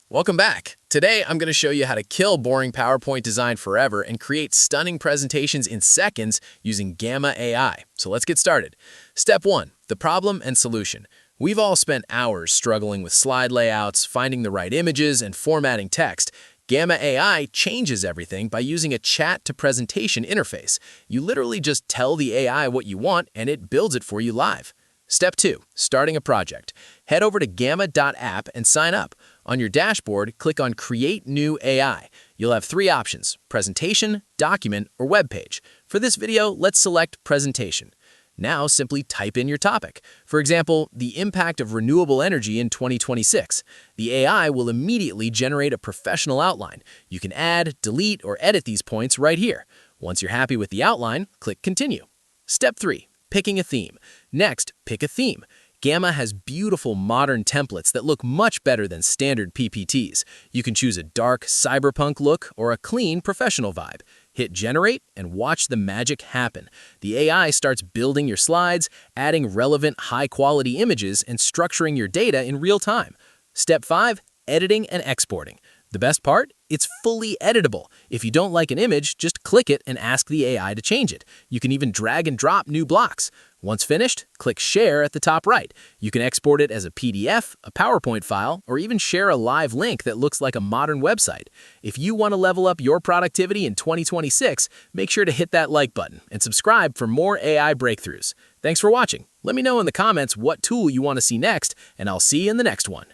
Welcome back. Today, I'm going to show you how to kill boring PowerPoint design forever and create stunning presentations in seconds using Gamma AI. So let's get started. Step 1. The problem and solution. We've all spent hours struggling with slide layouts, finding the right images, and formatting text. Gamma AI changes everything by using a chat-to-presentation interface. You literally just tell the AI what you want, and it builds it for you live. Step 2. Starting a project. Head over to gamma.app and sign up. On your dashboard, click on Create New AI. You'll have 3 options: Presentation, Document, or Web Page. For this video, let's select Presentation. Now simply type in your topic. For example, the impact of renewable energy in 2026. The AI will immediately generate a professional outline. You can add, delete, or edit these points right here. Once you're happy with the outline, click Continue. Step 3. Picking a theme. Next, pick a theme. Gamma has beautiful modern templates that look much better than standard PPTs. You can choose a dark, cyberpunk look or a clean, professional vibe. Hit Generate and watch the magic happen. The AI starts building your slides, adding relevant, high-quality images, and structuring your data in real time. Step 5. Editing and exporting. The best part? It's fully editable. If you don't like an image, just click it and ask the AI to change it. You can even drag and drop new blocks. Once finished, click Share at the top right. You can export it as a PDF, a PowerPoint file, or even share a live link that looks like a modern website. If you want to level up your productivity in 2026, make sure to hit that like button and subscribe for more AI breakthroughs. Thanks for watching. Let me know in the comments what tool you want to see next, and I'll see you in the next one.